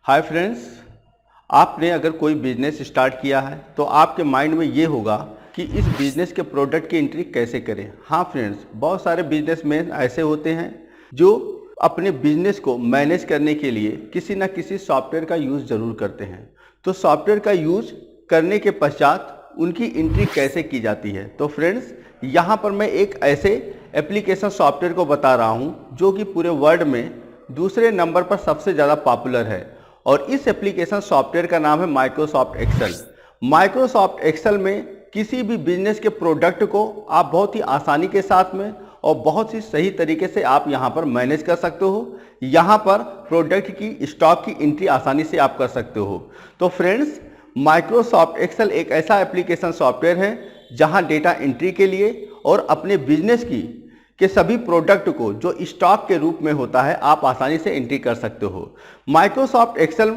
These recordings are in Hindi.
हाय फ्रेंड्स, आपने अगर कोई बिजनेस स्टार्ट किया है तो आपके माइंड में ये होगा कि इस बिजनेस के प्रोडक्ट की एंट्री कैसे करें। हाँ फ्रेंड्स, बहुत सारे बिजनेसमैन ऐसे होते हैं जो अपने बिजनेस को मैनेज करने के लिए किसी न किसी सॉफ्टवेयर का यूज़ ज़रूर करते हैं। तो सॉफ्टवेयर का यूज़ करने के पश्चात उनकी एंट्री कैसे की जाती है। तो फ्रेंड्स, यहाँ पर मैं एक ऐसे एप्लीकेशन सॉफ्टवेयर को बता रहा हूँ जो कि पूरे वर्ल्ड में दूसरे नंबर पर सबसे ज़्यादा पॉपुलर है और इस एप्लीकेशन सॉफ्टवेयर का नाम है माइक्रोसॉफ्ट एक्सेल। माइक्रोसॉफ्ट एक्सेल में किसी भी बिजनेस के प्रोडक्ट को आप बहुत ही आसानी के साथ में और बहुत ही सही तरीके से आप यहाँ पर मैनेज कर सकते हो। यहाँ पर प्रोडक्ट की स्टॉक की एंट्री आसानी से आप कर सकते हो। तो फ्रेंड्स, माइक्रोसॉफ्ट एक्सेल एक ऐसा एप्लीकेशन सॉफ्टवेयर है जहाँ डेटा एंट्री के लिए और अपने बिजनेस के सभी प्रोडक्ट को जो स्टॉक के रूप में होता है आप आसानी से एंट्री कर सकते हो। माइक्रोसॉफ्ट एक्सेल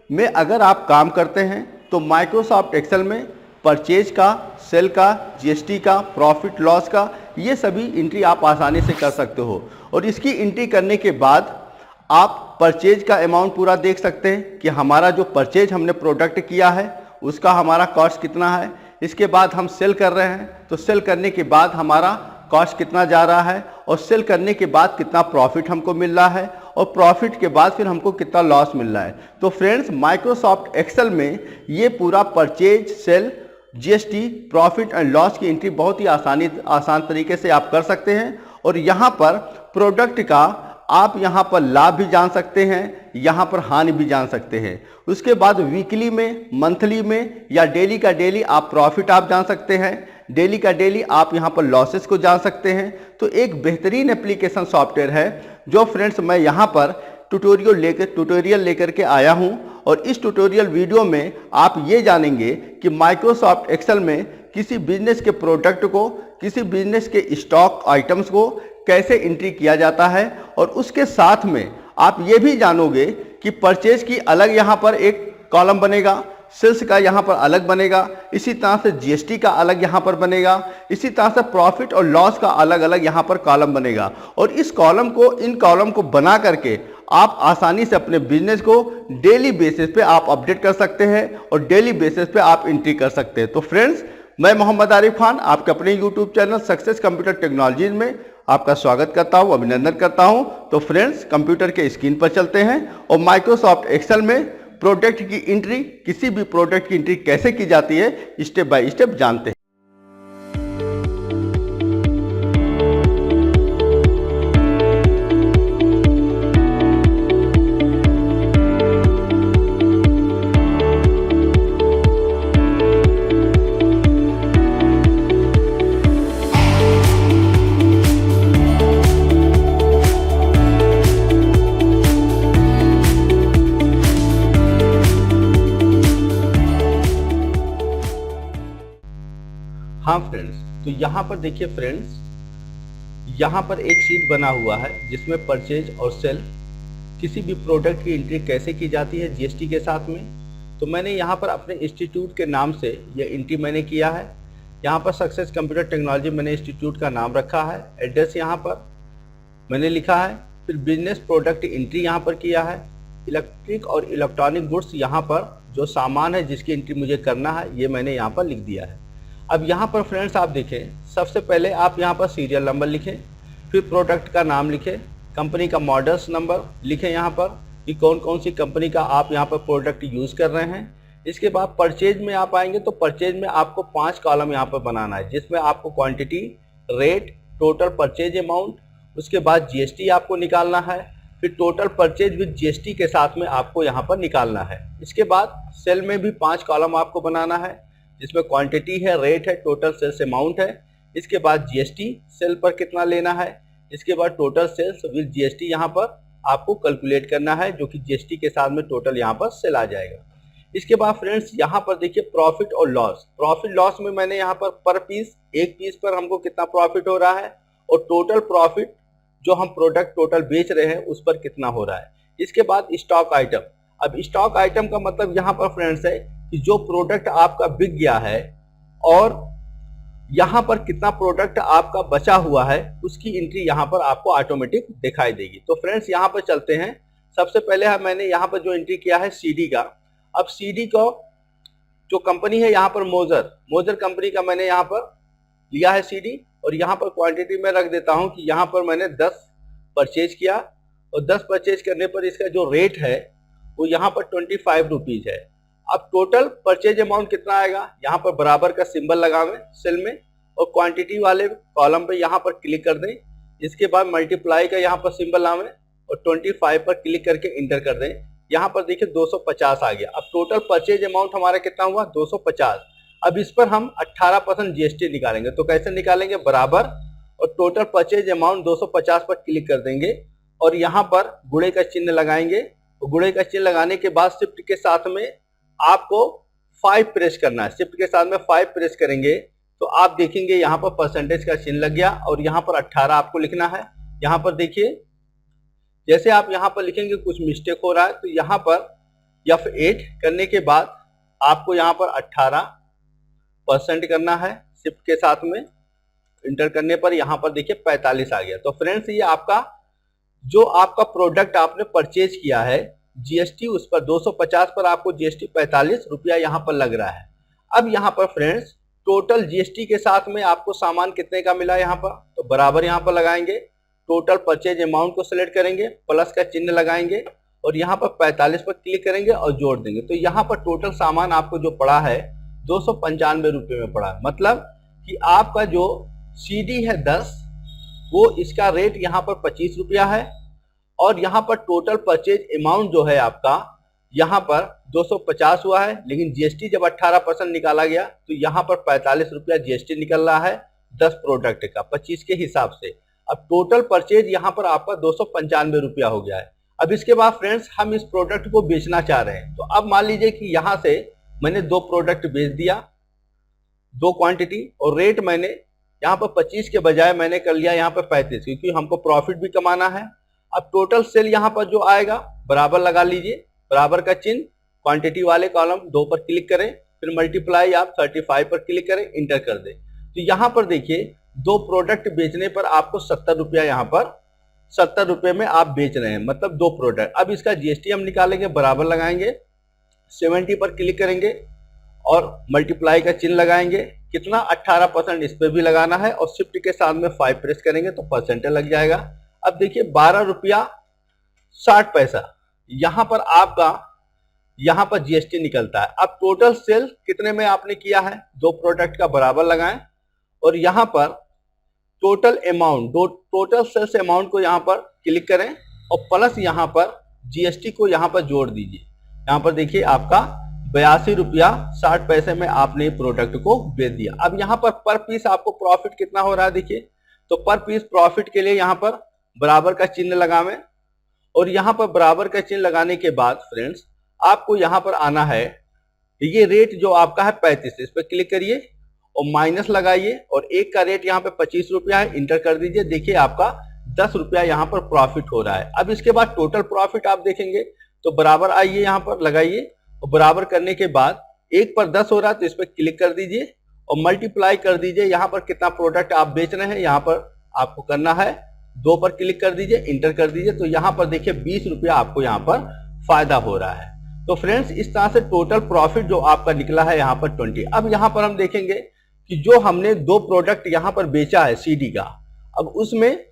में अगर आप काम करते हैं तो माइक्रोसॉफ्ट एक्सेल में परचेज का, सेल का, जीएसटी का, प्रॉफिट लॉस का, ये सभी एंट्री आप आसानी से कर सकते हो। और इसकी एंट्री करने के बाद आप परचेज का अमाउंट पूरा देख सकते हैं कि हमारा जो परचेज हमने प्रोडक्ट किया है उसका हमारा कॉस्ट कितना है। इसके बाद हम सेल कर रहे हैं तो सेल करने के बाद हमारा कॉस्ट कितना जा रहा है और सेल करने के बाद कितना प्रॉफिट हमको मिल रहा है और प्रॉफिट के बाद फिर हमको कितना लॉस मिल रहा है। तो फ्रेंड्स, माइक्रोसॉफ्ट एक्सेल में ये पूरा purchase, sale, GST, profit and loss की एंट्री बहुत ही आसान तरीके से आप कर सकते हैं। और यहाँ पर प्रोडक्ट का आप यहाँ पर लाभ भी जान सकते हैं, यहाँ पर हानि भी जान सकते हैं। उसके बाद वीकली में, मंथली में या डेली का डेली आप प्रॉफिट आप जान सकते हैं, डेली का डेली आप यहाँ पर लॉसेस को जान सकते हैं। तो एक बेहतरीन एप्लीकेशन सॉफ्टवेयर है जो फ्रेंड्स मैं यहाँ पर ट्यूटोरियल लेकर के आया हूँ। और इस ट्यूटोरियल वीडियो में आप ये जानेंगे कि माइक्रोसॉफ्ट एक्सेल में किसी बिजनेस के प्रोडक्ट को, किसी बिजनेस के स्टॉक आइटम्स को कैसे एंट्री किया जाता है। और उसके साथ में आप ये भी जानोगे कि परचेज की अलग यहाँ पर एक कॉलम बनेगा, सेल्स का यहाँ पर अलग बनेगा, इसी तरह से जीएसटी का अलग यहाँ पर बनेगा, इसी तरह से प्रॉफिट और लॉस का अलग अलग यहाँ पर कॉलम बनेगा। और इन कॉलम को बना करके आप आसानी से अपने बिजनेस को डेली बेसिस पे आप अपडेट कर सकते हैं और डेली बेसिस पे आप एंट्री कर सकते हैं। तो फ्रेंड्स, मैं मोहम्मद आरिफ खान आपके अपने YouTube channel success computer technologies में आपका स्वागत करता हूं, अभिनंदन करता हूं। तो फ्रेंड्स, कंप्यूटर के स्क्रीन पर चलते हैं और माइक्रोसॉफ्ट एक्सेल में प्रोडक्ट की एंट्री, किसी भी प्रोडक्ट की एंट्री कैसे की जाती है स्टेप बाय स्टेप जानते हैं। हाँ फ्रेंड्स, तो यहाँ पर देखिए फ्रेंड्स, यहाँ पर एक शीट बना हुआ है जिसमें परचेज और सेल, किसी भी प्रोडक्ट की एंट्री कैसे की जाती है जीएसटी के साथ में। तो मैंने यहाँ पर अपने इंस्टीट्यूट के नाम से ये एंट्री मैंने किया है। यहाँ पर सक्सेस कंप्यूटर टेक्नोलॉजी मैंने इंस्टीट्यूट का नाम रखा है, एड्रेस यहाँ पर मैंने लिखा है, फिर बिजनेस प्रोडक्ट एंट्री यहाँ पर किया है। इलेक्ट्रिक और इलेक्ट्रॉनिक गुड्स यहाँ पर जो सामान है जिसकी एंट्री मुझे करना है ये मैंने यहाँ पर लिख दिया है। अब यहाँ पर फ्रेंड्स आप देखें, सबसे पहले आप यहाँ पर सीरियल नंबर लिखें, फिर प्रोडक्ट का नाम लिखें, कंपनी का मॉडल्स नंबर लिखें यहाँ पर कि कौन कौन सी कंपनी का आप यहाँ पर प्रोडक्ट यूज़ कर रहे हैं। इसके बाद परचेज में आप आएंगे तो परचेज में आपको 5 कॉलम यहाँ पर बनाना है जिसमें आपको quantity, rate, total purchase amount, उसके बाद जीएसटी आपको निकालना है, फिर टोटल परचेज विद जीएसटी के साथ में आपको यहाँ पर निकालना है। इसके बाद सेल में भी 5 कॉलम आपको बनाना है जिसमें क्वांटिटी है, रेट है, टोटल सेल्स अमाउंट है। इसके बाद जीएसटी सेल पर कितना लेना है, इसके बाद टोटल सेल्स विद जीएसटी यहाँ पर आपको कैलकुलेट करना है जो कि जीएसटी के साथ में टोटल यहाँ पर सेल आ जाएगा। इसके बाद फ्रेंड्स, यहाँ पर देखिए प्रॉफिट और लॉस। प्रॉफिट लॉस में मैंने यहाँ पर पीस, एक पीस पर हमको कितना प्रॉफिट हो रहा है और टोटल प्रॉफिट जो हम प्रोडक्ट टोटल बेच रहे हैं उस पर कितना हो रहा है। इसके बाद स्टॉक आइटम। अब स्टॉक आइटम का मतलब यहाँ पर फ्रेंड्स है कि जो प्रोडक्ट आपका बिक गया है और यहाँ पर कितना प्रोडक्ट आपका बचा हुआ है उसकी एंट्री यहाँ पर आपको ऑटोमेटिक दिखाई देगी। तो फ्रेंड्स, यहाँ पर चलते हैं। सबसे पहले मैंने यहाँ पर जो एंट्री किया है सीडी का। अब सीडी को जो कंपनी है यहाँ पर मोजर कंपनी का मैंने यहाँ पर लिया है सीडी, और यहाँ पर क्वांटिटी में रख देता हूँ कि यहाँ पर मैंने 10 परचेज किया, और 10 परचेज करने पर इसका जो रेट है वो यहाँ पर 25 रुपीज है। अब टोटल परचेज अमाउंट कितना आएगा, यहाँ पर बराबर का सिंबल लगावें सेल में, और क्वांटिटी वाले कॉलम पे यहाँ पर क्लिक कर दें। इसके बाद मल्टीप्लाई का यहाँ पर सिंबल लावें और 25 पर क्लिक करके इंटर कर दें। यहाँ पर देखिए 250 आ गया। अब टोटल परचेज अमाउंट हमारा कितना हुआ, 250। अब इस पर हम 18% जीएसटी निकालेंगे। तो कैसे निकालेंगे, बराबर और टोटल परचेज अमाउंट 250 पर क्लिक कर देंगे और यहाँ पर गुणे का चिन्ह लगाएंगे। गुणे का चिन्ह लगाने के बाद शिफ्ट के साथ में आपको 5 प्रेस करना है। शिफ्ट के साथ में 5 प्रेस करेंगे तो आप देखेंगे यहाँ पर परसेंटेज का चिन्ह लग गया और यहाँ पर 18 आपको लिखना है। यहाँ पर देखिए जैसे आप यहाँ पर लिखेंगे कुछ मिस्टेक हो रहा है, तो यहाँ पर F8 करने के बाद आपको यहाँ पर 18% करना है। शिफ्ट के साथ में इंटर करने पर यहाँ पर देखिए 45 आ गया। तो फ्रेंड्स ये आपका जो आपका प्रोडक्ट आपने परचेज किया है जीएसटी उस पर 250 पर आपको जीएसटी 45 रुपया यहाँ पर लग रहा है। अब यहाँ पर फ्रेंड्स टोटल जीएसटी के साथ में आपको सामान कितने का मिला यहाँ पर, तो बराबर यहाँ पर लगाएंगे। टोटल परचेज अमाउंट को सिलेक्ट करेंगे, प्लस का चिन्ह लगाएंगे और यहाँ पर 45 पर क्लिक करेंगे और जोड़ देंगे। तो यहाँ पर टोटल सामान आपको जो पड़ा है 295 रुपये में पड़ा। मतलब कि आपका जो सीडी है 10 वो इसका रेट यहाँ पर 25 रुपया है और यहाँ पर टोटल परचेज अमाउंट जो है आपका यहाँ पर 250 हुआ है, लेकिन जीएसटी जब 18% निकाला गया तो यहाँ पर 45 रुपया जीएसटी निकल रहा है 10 प्रोडक्ट का 25 के हिसाब से। अब टोटल परचेज यहाँ पर आपका 295 रुपया हो गया है। अब इसके बाद फ्रेंड्स हम इस प्रोडक्ट को बेचना चाह रहे हैं। तो अब मान लीजिए कि यहाँ से मैंने 2 प्रोडक्ट बेच दिया, 2 क्वांटिटी, और रेट मैंने यहाँ पर 25 के बजाय मैंने कर लिया यहाँ पर 35, क्योंकि हमको प्रॉफिट भी कमाना है। अब टोटल सेल यहाँ पर जो आएगा बराबर लगा लीजिए, बराबर का चिन्ह, क्वांटिटी वाले कॉलम 2 पर क्लिक करें, फिर मल्टीप्लाई आप 35 पर क्लिक करें, इंटर कर दें। तो यहाँ पर देखिए 2 प्रोडक्ट बेचने पर आपको 70 रुपया यहाँ पर 70 रुपये में आप बेच रहे हैं, मतलब 2 प्रोडक्ट। अब इसका जीएसटी हम निकालेंगे, बराबर लगाएंगे, 70 पर क्लिक करेंगे और मल्टीप्लाई का चिन्ह लगाएंगे। कितना, 18% इस पर भी लगाना है और शिफ्ट के साथ में 5 प्रेस करेंगे तो परसेंटेज लग जाएगा। अब देखिए 12 रुपया 60 पैसा यहाँ पर आपका यहाँ पर जीएसटी निकलता है। अब टोटल सेल कितने में आपने किया है, 2 प्रोडक्ट का बराबर लगाएं और यहाँ पर total amount, total sales amount को यहाँ पर क्लिक करें और प्लस यहाँ पर जीएसटी को यहाँ पर जोड़ दीजिए। यहाँ पर देखिए आपका 82 रुपया 60 पैसे में आपने प्रोडक्ट को बेच दिया। अब यहाँ पर पीस आपको प्रॉफिट कितना हो रहा है देखिए, तो पर पीस प्रॉफिट के लिए यहाँ पर बराबर का चिन्ह लगावें और यहाँ पर बराबर का चिन्ह लगाने के बाद फ्रेंड्स आपको यहाँ पर आना है, ये रेट जो आपका है 35, इस पर क्लिक करिए और माइनस लगाइए और एक का रेट यहाँ पे 25 रुपया है, इंटर कर दीजिए। देखिए आपका 10 रुपया यहाँ पर प्रॉफिट हो रहा है। अब इसके बाद टोटल प्रॉफिट आप देखेंगे तो बराबर आइए, यहाँ पर लगाइए और बराबर करने के बाद 1 पर 10 हो रहा है तो इस पर क्लिक कर दीजिए और मल्टीप्लाई कर दीजिए। यहाँ पर कितना प्रोडक्ट आप बेच रहे हैं यहाँ पर आपको करना है, 2 पर क्लिक कर दीजिए, इंटर कर दीजिए। तो यहाँ पर देखिए 20 रुपया आपको यहाँ पर फायदा हो रहा है। तो फ्रेंड्स इस तरह से टोटल प्रॉफिट जो आपका निकला है यहाँ पर 20। अब यहाँ पर हम देखेंगे कि जो हमने 2 प्रोडक्ट यहाँ पर बेचा है सीडी का, अब उसमें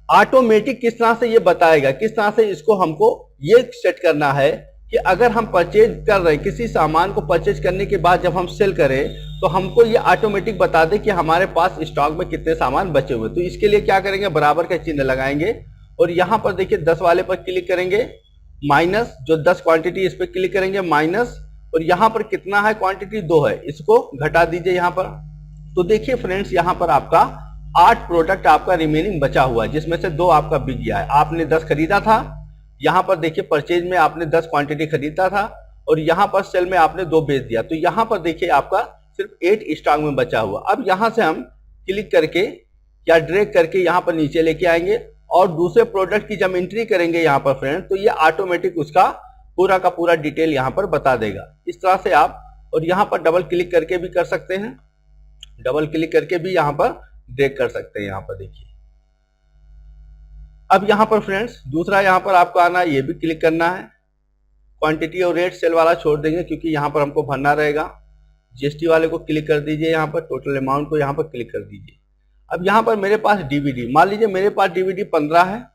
ऑटोमेटिक किस तरह से ये बताएगा, किस तरह से इसको हमको ये सेट करना है कि अगर हम परचेज कर रहे हैं किसी सामान को, परचेज करने के बाद जब हम सेल करें तो हमको ये ऑटोमेटिक बता दे कि हमारे पास स्टॉक में कितने सामान बचे हुए। तो इसके लिए क्या करेंगे, बराबर का चिन्ह लगाएंगे और यहाँ पर देखिए 10 वाले पर क्लिक करेंगे, माइनस जो 10 क्वांटिटी इस पर क्लिक करेंगे माइनस, और यहाँ पर कितना है क्वांटिटी 2 है, इसको घटा दीजिए यहाँ पर। तो देखिए फ्रेंड्स यहाँ पर आपका 8 प्रोडक्ट आपका रिमेनिंग बचा हुआ है, जिसमें से 2 आपका बिक गया है। आपने 10 खरीदा था, यहाँ पर देखिए परचेज में आपने 10 क्वांटिटी खरीदा था और यहाँ पर सेल में आपने 2 बेच दिया। तो यहाँ पर देखिए आपका सिर्फ 8 स्टॉक में बचा हुआ। अब यहाँ से हम क्लिक करके या ड्रैग करके यहाँ पर नीचे लेके आएंगे और दूसरे प्रोडक्ट की जब एंट्री करेंगे यहाँ पर फ्रेंड, तो ये ऑटोमेटिक उसका पूरा का पूरा डिटेल यहाँ पर बता देगा। इस तरह से आप, और यहाँ पर डबल क्लिक करके भी कर सकते हैं, डबल क्लिक करके भी यहाँ पर ड्रैग कर सकते हैं। यहाँ पर देखिए अब यहाँ पर फ्रेंड्स दूसरा यहाँ पर आपको आना है, ये भी क्लिक करना है। क्वांटिटी और रेट सेल वाला छोड़ देंगे क्योंकि यहाँ पर हमको भरना रहेगा। जीएसटी वाले को क्लिक कर दीजिए, यहाँ पर टोटल अमाउंट को यहाँ पर क्लिक कर दीजिए। अब यहाँ पर मेरे पास डीवीडी, मान लीजिए मेरे पास डीवीडी 15 है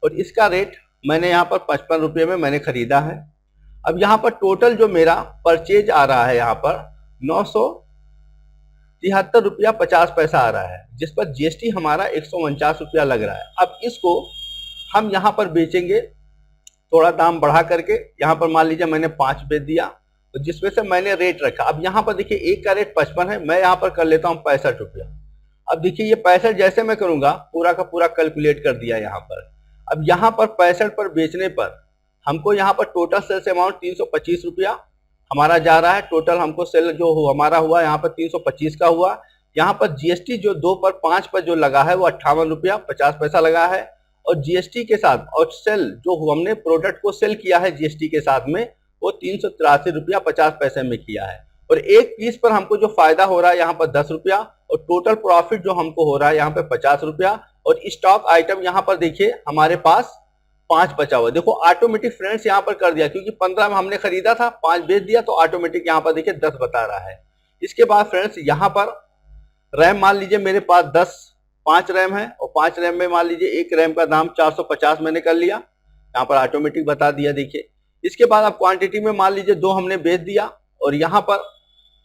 और इसका रेट मैंने यहाँ पर 55 रुपये में मैंने खरीदा है। अब यहाँ पर टोटल जो मेरा परचेज आ रहा है यहाँ पर 973 रुपया 50 पैसा आ रहा है, जिस पर जीएसटी हमारा 149 रुपया लग रहा है। अब इसको हम यहाँ पर बेचेंगे थोड़ा दाम बढ़ा करके। यहाँ पर मान लीजिए मैंने 5 बेच दिया, तो जिसमें से मैंने रेट रखा। अब यहाँ पर देखिए एक का रेट 55 है, मैं यहाँ पर कर लेता हूँ 65 रुपया। अब देखिए ये 65 जैसे मैं करूंगा पूरा का पूरा कैलकुलेट कर दिया यहाँ पर। अब यहाँ पर 65 पर बेचने पर हमको यहाँ पर टोटल सेल्स अमाउंट 325 रुपया हमारा जा रहा है। टोटल हमको सेल जो हमारा हुआ यहाँ पर 325 का हुआ। यहाँ पर जीएसटी जो 2 पर 5 पर जो लगा है वो 58 रुपया 50 पैसा लगा है, और जीएसटी के साथ और सेल जो हमने प्रोडक्ट को सेल किया है जीएसटी के साथ में वो 383 रुपया 50 पैसे में किया है। और एक पीस पर हमको जो फायदा हो रहा है यहाँ पर 10 रुपया, और टोटल प्रॉफिट जो हमको हो रहा है यहाँ पे 50 रुपया। और स्टॉक आइटम यहाँ पर देखिए हमारे पास 5 बचा हुआ। देखो ऑटोमेटिक फ्रेंड्स यहाँ पर कर दिया, क्योंकि 15 में हमने खरीदा था, 5 बेच दिया, तो ऑटोमेटिक यहाँ पर देखिए 10 बता रहा है। इसके बाद फ्रेंड्स यहाँ पर रैम मान लीजिए मेरे पास 5 रैम है, और 5 रैम में मान लीजिए एक रैम का दाम 450 मैंने कर लिया, यहाँ पर ऑटोमेटिक बता दिया देखिए। इसके बाद अब क्वांटिटी में मान लीजिए 2 हमने बेच दिया, और यहाँ पर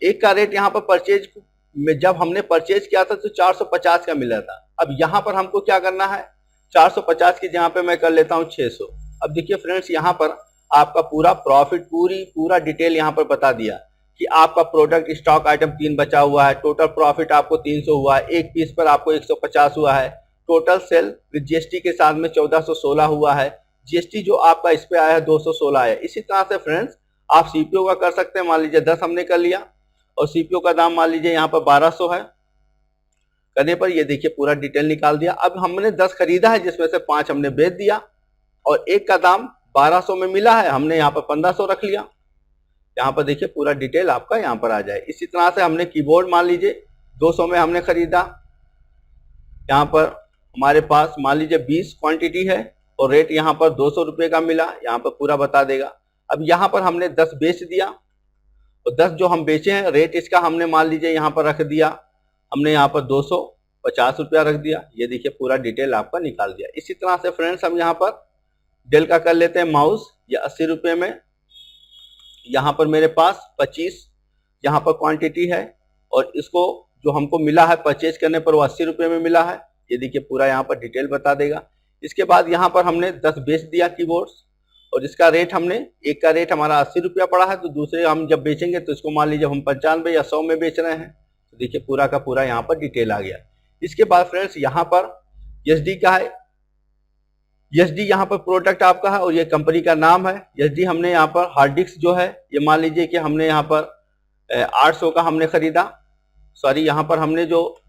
एक का रेट यहाँ पर परचेज में जब हमने परचेज किया था तो 450 का मिला था। अब यहाँ पर हमको क्या करना है, 450 की जहाँ पे मैं कर लेता हूँ 600। अब देखिए फ्रेंड्स यहाँ पर आपका पूरा प्रॉफिट पूरा डिटेल यहाँ पर बता दिया कि आपका प्रोडक्ट स्टॉक आइटम 3 बचा हुआ है, टोटल प्रॉफिट आपको 300 हुआ है, एक पीस पर आपको 150 हुआ है, टोटल सेल विद जीएसटी के साथ में 1416 हुआ है, जीएसटी जो आपका इस पे आया है 216 है। इसी तरह से फ्रेंड्स आप सीपीओ का कर सकते हैं। मान लीजिए 10 हमने कर लिया और सीपीओ का दाम मान लीजिए यहाँ पर 1200 है, करने पर ये देखिए पूरा डिटेल निकाल दिया। अब हमने 10 खरीदा है जिसमें से 5 हमने बेच दिया, और एक का दाम 1200 में मिला है, हमने यहाँ पर 1500 रख लिया। यहाँ पर देखिए पूरा डिटेल आपका यहाँ पर आ जाए। इसी तरह से हमने कीबोर्ड मान लीजिए 200 में हमने खरीदा, यहाँ पर हमारे पास मान लीजिए 20 क्वांटिटी है और रेट यहाँ पर 200 रुपये का मिला, यहाँ पर पूरा बता देगा। अब यहाँ पर हमने 10 बेच दिया, और 10 जो हम बेचे हैं रेट इसका हमने मान लीजिए यहाँ पर रख दिया, हमने यहाँ पर 250 रुपया रख दिया। ये देखिए पूरा डिटेल आपका निकाल दिया। इसी तरह से फ्रेंड्स हम यहाँ पर डेल का कर लेते हैं माउस, या 80 रुपये में। यहाँ पर मेरे पास 25 यहाँ पर क्वांटिटी है, और इसको जो हमको मिला है परचेज करने पर वो 80 रुपये में मिला है। ये देखिए पूरा यहाँ पर डिटेल बता देगा। इसके बाद यहाँ पर हमने 10 बेच दिया कीबोर्ड्स, और इसका रेट हमने एक का रेट हमारा 80 रुपया पड़ा है, तो दूसरे हम जब बेचेंगे तो इसको मान लीजिए हम 95 या 100 में बेच रहे हैं। तो देखिए पूरा का पूरा यहाँ पर डिटेल आ गया। इसके बाद फ्रेंड्स यहाँ पर एसडी का है, एसडी यहाँ पर प्रोडक्ट आपका है और ये कंपनी का नाम है। एसडी हमने यहाँ पर हार्ड डिस्क जो है ये मान लीजिए कि हमने यहाँ पर 800 का हमने खरीदा, सॉरी यहाँ पर हमने जो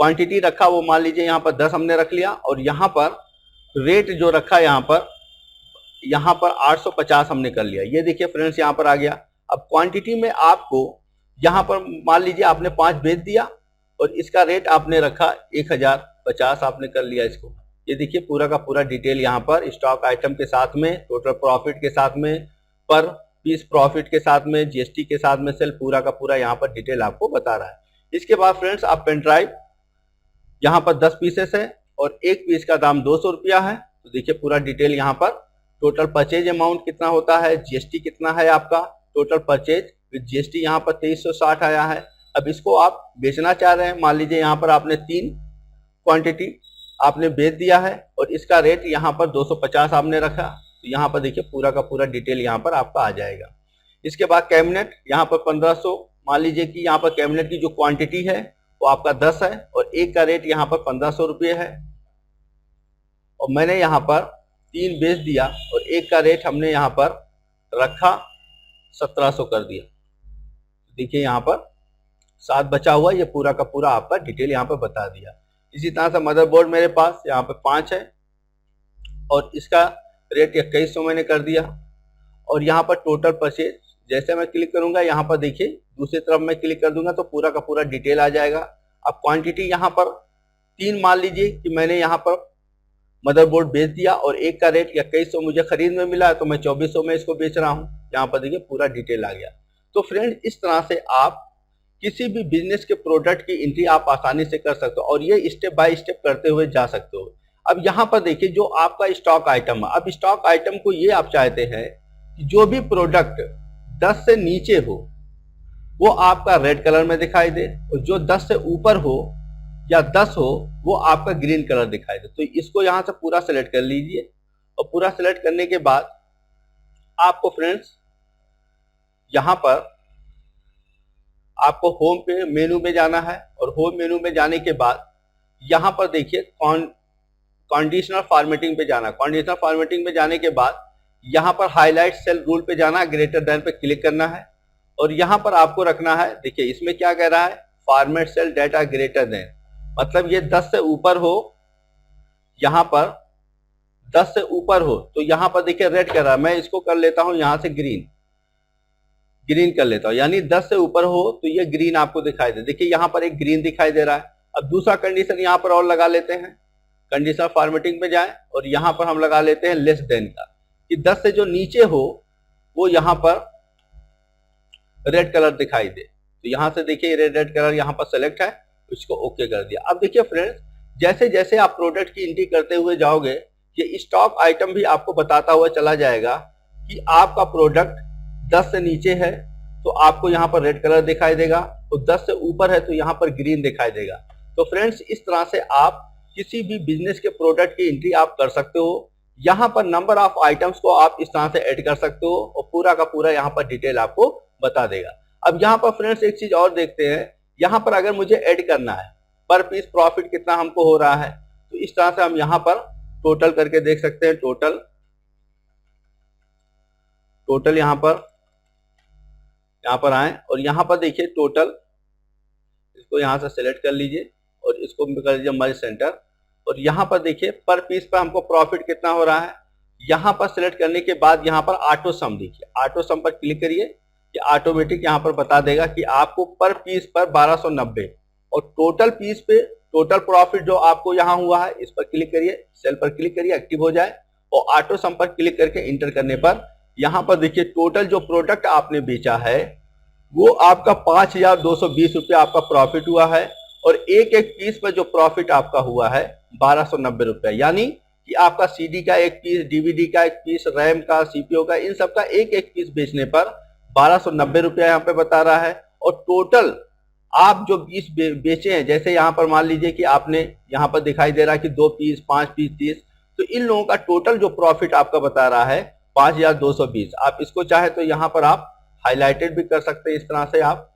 क्वांटिटी रखा वो मान लीजिए यहाँ पर 10 हमने रख लिया, और यहाँ पर रेट जो रखा यहाँ पर 850 हमने कर लिया। ये देखिए फ्रेंड्स यहाँ पर आ गया। अब क्वांटिटी में आपको यहाँ पर मान लीजिए आपने 5 बेच दिया और इसका रेट आपने रखा 1050 आपने कर लिया इसको। ये देखिए पूरा का पूरा डिटेल यहाँ पर स्टॉक आइटम के साथ में, टोटल प्रॉफिट के साथ में, पर पीस प्रॉफिट के साथ में, जीएसटी के साथ में, सेल पूरा का पूरा यहाँ पर डिटेल आपको बता रहा है। इसके बाद फ्रेंड्स आप पेन ड्राइव यहाँ पर 10 पीसेस है और एक पीस का दाम 200 रुपया है। तो देखिए पूरा डिटेल यहाँ पर टोटल परचेज अमाउंट कितना होता है, जीएसटी कितना है आपका, टोटल परचेज विद जीएसटी यहाँ पर 2360 आया है। अब इसको आप बेचना चाह रहे हैं, मान लीजिए यहाँ पर आपने 3 क्वांटिटी आपने बेच दिया है और इसका रेट यहाँ पर 250 आपने रखा, तो यहाँ पर देखिए पूरा का पूरा डिटेल यहाँ पर आपका आ जाएगा। इसके बाद कैबिनेट यहाँ पर 1500, मान लीजिए कि यहाँ पर कैबिनेट की जो क्वांटिटी है वो आपका 10 है और एक का रेट यहाँ पर 1500 रुपये है, और मैंने यहाँ पर 3 बेच दिया और एक का रेट हमने यहाँ पर रखा 1700 कर दिया। देखिए यहाँ पर 7 बचा हुआ, ये पूरा का पूरा आपका डिटेल यहाँ पर बता दिया। इसी तरह से मदरबोर्ड मेरे पास यहाँ पर 5 है और इसका रेट 2100 मैंने कर दिया, और यहाँ पर टोटल परचेज जैसे मैं क्लिक करूंगा यहाँ पर देखिए दूसरी तरफ मैं क्लिक कर दूंगा तो पूरा का पूरा डिटेल आ जाएगा। अब क्वांटिटी यहाँ पर 3 मान लीजिए कि मैंने यहाँ पर मदरबोर्ड बेच दिया और एक का रेट 2100 मुझे खरीद में मिला तो मैं 2400 में इसको बेच रहा हूँ। यहाँ पर देखिए पूरा डिटेल आ गया। तो फ्रेंड इस तरह से आप किसी भी बिजनेस के प्रोडक्ट की एंट्री आप आसानी से कर सकते हो और ये स्टेप बाय स्टेप करते हुए जा सकते हो। अब यहाँ पर देखिए जो आपका स्टॉक आइटम है, अब स्टॉक आइटम को ये आप चाहते हैं कि जो भी प्रोडक्ट 10 से नीचे हो वो आपका रेड कलर में दिखाई दे और जो 10 से ऊपर हो या 10 हो वो आपका ग्रीन कलर दिखाई दे। तो इसको यहाँ से पूरा सेलेक्ट कर लीजिए और पूरा सेलेक्ट करने के बाद आपको फ्रेंड्स यहाँ पर आपको होम पे मेनू में जाना है और होम मेनू में जाने के बाद यहाँ पर देखिए कंडीशनल फॉर्मेटिंग पे जाना। कंडीशनल फॉर्मेटिंग में जाने के बाद यहाँ पर हाईलाइट सेल रूल पे जाना है, ग्रेटर देन पे क्लिक करना है और यहाँ पर आपको रखना है, देखिए इसमें क्या कह रहा है, format cell data greater than, मतलब ये 10 से ऊपर हो, यहाँ पर 10 से ऊपर हो तो यहाँ पर देखिए रेड कर रहा है, मैं इसको कर लेता हूँ यहाँ से ग्रीन कर लेता हूँ, यानी 10 से ऊपर हो तो ये ग्रीन आपको दिखाई दे। देखिए यहाँ पर एक ग्रीन दिखाई दे रहा है। अब दूसरा कंडीशन यहाँ पर और लगा लेते हैं, कंडीशनल फॉर्मेटिंग में जाएं और यहाँ पर हम लगा लेते हैं लेस देन का, कि 10 से जो नीचे हो वो यहाँ पर रेड कलर दिखाई दे। तो यहाँ से देखिए रेड कलर यहाँ पर सेलेक्ट है, इसको ओके कर दिया। अब देखिए फ्रेंड्स जैसे जैसे आप प्रोडक्ट की एंट्री करते हुए जाओगे ये स्टॉक आइटम भी आपको बताता हुआ चला जाएगा कि आपका प्रोडक्ट 10 से नीचे है तो आपको यहाँ पर रेड कलर दिखाई देगा और 10 से ऊपर है तो यहाँ पर ग्रीन दिखाई देगा। तो फ्रेंड्स इस तरह से आप किसी भी बिजनेस के प्रोडक्ट की एंट्री आप कर सकते हो। यहाँ पर नंबर ऑफ आइटम्स को आप इस तरह से ऐड कर सकते हो और पूरा का पूरा यहाँ पर डिटेल आपको बता देगा। अब यहाँ पर फ्रेंड्स एक चीज और देखते हैं, यहाँ पर अगर मुझे ऐड करना है पर पीस प्रॉफिट कितना हमको हो रहा है तो इस तरह से हम यहाँ पर टोटल करके देख सकते हैं। टोटल यहाँ पर आए और यहाँ पर देखिए टोटल, इसको यहाँ से सेलेक्ट कर लीजिए और इसको कर लीजिए मर्ज सेंटर और यहाँ पर देखिए पर पीस पर हमको प्रॉफिट कितना हो रहा है। यहाँ पर सेलेक्ट करने के बाद यहाँ पर ऑटो सम, देखिए ऑटो सम पर क्लिक करिए, ये ऑटोमेटिक यहाँ पर बता देगा कि आपको पर पीस पर 1290 और टोटल पीस पे टोटल प्रॉफिट जो आपको यहाँ हुआ है इस पर क्लिक करिए, सेल पर क्लिक करिए, एक्टिव हो जाए और ऑटो सम पर क्लिक करके इंटर करने पर यहाँ पर देखिए टोटल जो प्रोडक्ट आपने बेचा है वो आपका 5220 रुपये आपका प्रॉफिट हुआ है और एक एक पीस पर जो प्रॉफिट आपका हुआ है 1290 रुपये, यानी कि आपका सीडी का एक पीस, डीवीडी का एक पीस, रैम का, सीपीयू का, इन सब का एक एक पीस बेचने पर 1290 रुपया यहाँ पे बता रहा है। और टोटल आप जो पीस बेचे हैं, जैसे यहाँ पर मान लीजिए कि आपने यहाँ पर दिखाई दे रहा है कि 2 पीस, 5 पीस, 30, तो इन लोगों का टोटल जो प्रॉफिट आपका बता रहा है 5220। आप इसको चाहे तो यहाँ पर आप हाईलाइटेड भी कर सकते हैं, इस तरह से आप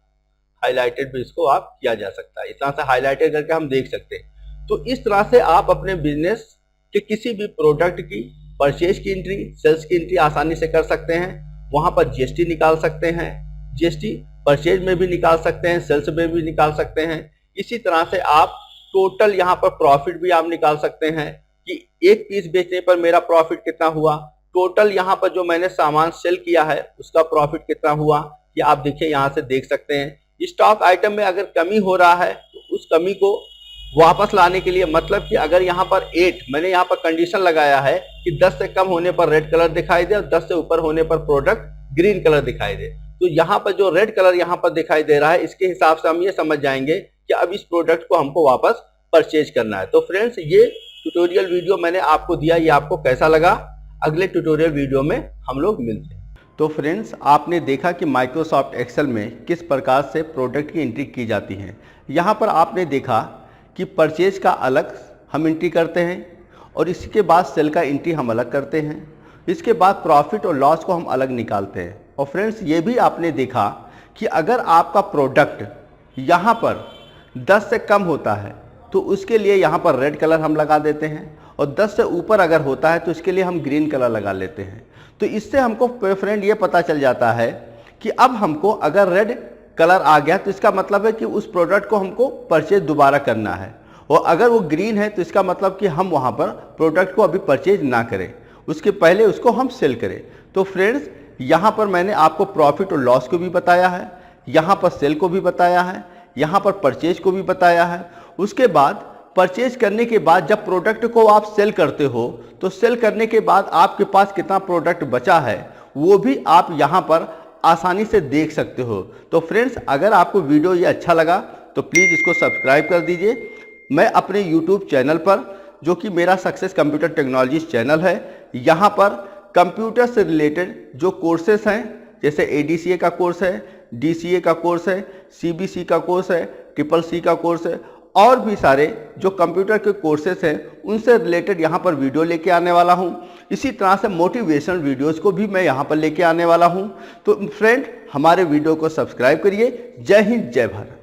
हाईलाइटेड भी इसको आप किया जा सकता है, इस तरह से हाईलाइटेड करके हम देख सकते हैं। तो इस तरह से आप अपने बिजनेस के किसी भी प्रोडक्ट की परचेज की एंट्री, सेल्स की एंट्री आसानी से कर सकते हैं। वहां पर जीएसटी निकाल सकते हैं, जीएसटी परचेज में भी निकाल सकते हैं, सेल्स में भी निकाल सकते हैं। इसी तरह से आप टोटल यहाँ पर प्रॉफिट भी आप निकाल सकते हैं कि एक पीस बेचने पर मेरा प्रॉफिट कितना हुआ, टोटल यहाँ पर जो मैंने सामान सेल किया है उसका प्रॉफिट कितना हुआ, ये आप देखिए यहाँ से देख सकते हैं। स्टॉक आइटम में अगर कमी हो रहा है तो उस कमी को वापस लाने के लिए, मतलब कि अगर यहाँ पर 8 मैंने यहाँ पर कंडीशन लगाया है कि 10 से कम होने पर रेड कलर दिखाई दे और 10 से ऊपर होने पर प्रोडक्ट ग्रीन कलर दिखाई दे, तो यहाँ पर जो रेड कलर यहाँ पर दिखाई दे रहा है इसके हिसाब से हम ये समझ जाएंगे कि अब इस प्रोडक्ट को हमको वापस परचेज करना है। तो फ्रेंड्स ये ट्यूटोरियल वीडियो मैंने आपको दिया, ये आपको कैसा लगा, अगले ट्यूटोरियल वीडियो में हम लोग मिलते हैं। तो फ्रेंड्स आपने देखा कि माइक्रोसॉफ्ट एक्सेल में किस प्रकार से प्रोडक्ट की एंट्री की जाती है। यहाँ पर आपने देखा कि परचेज का अलग हम एंट्री करते हैं और इसके बाद सेल का एंट्री हम अलग करते हैं, इसके बाद प्रॉफिट और लॉस को हम अलग निकालते हैं। और फ्रेंड्स ये भी आपने देखा कि अगर आपका प्रोडक्ट यहाँ पर 10 से कम होता है तो उसके लिए यहाँ पर रेड कलर हम लगा देते हैं और 10 से ऊपर अगर होता है तो इसके लिए हम ग्रीन कलर लगा लेते हैं। तो इससे हमको फ्रेंड ये पता चल जाता है कि अब हमको अगर रेड कलर आ गया तो इसका मतलब है कि उस प्रोडक्ट को हमको परचेज दोबारा करना है, और अगर वो ग्रीन है तो इसका मतलब कि हम वहाँ पर प्रोडक्ट को अभी परचेज ना करें, उसके पहले उसको हम सेल करें। तो फ्रेंड्स यहाँ पर मैंने आपको प्रॉफिट और लॉस को भी बताया है, यहाँ पर सेल को भी बताया है, यहाँ पर परचेज को भी बताया है। उसके बाद परचेज करने के बाद जब प्रोडक्ट को आप सेल करते हो तो सेल करने के बाद आपके पास कितना प्रोडक्ट बचा है वो भी आप यहाँ पर आसानी से देख सकते हो। तो फ्रेंड्स, अगर आपको वीडियो ये अच्छा लगा तो प्लीज़ इसको सब्सक्राइब कर दीजिए। मैं अपने यूट्यूब चैनल पर, जो कि मेरा सक्सेस कंप्यूटर टेक्नोलॉजीज चैनल है, यहाँ पर कंप्यूटर से रिलेटेड जो कोर्सेस हैं, जैसे ADCA का कोर्स है, DCA का कोर्स है, CBC का कोर्स है, CCC का कोर्स है, और भी सारे जो कंप्यूटर के कोर्सेस हैं उनसे रिलेटेड यहाँ पर वीडियो लेके आने वाला हूँ। इसी तरह से मोटिवेशनल वीडियोस को भी मैं यहाँ पर लेके आने वाला हूँ। तो फ्रेंड, हमारे वीडियो को सब्सक्राइब करिए। जय हिंद, जय भारत।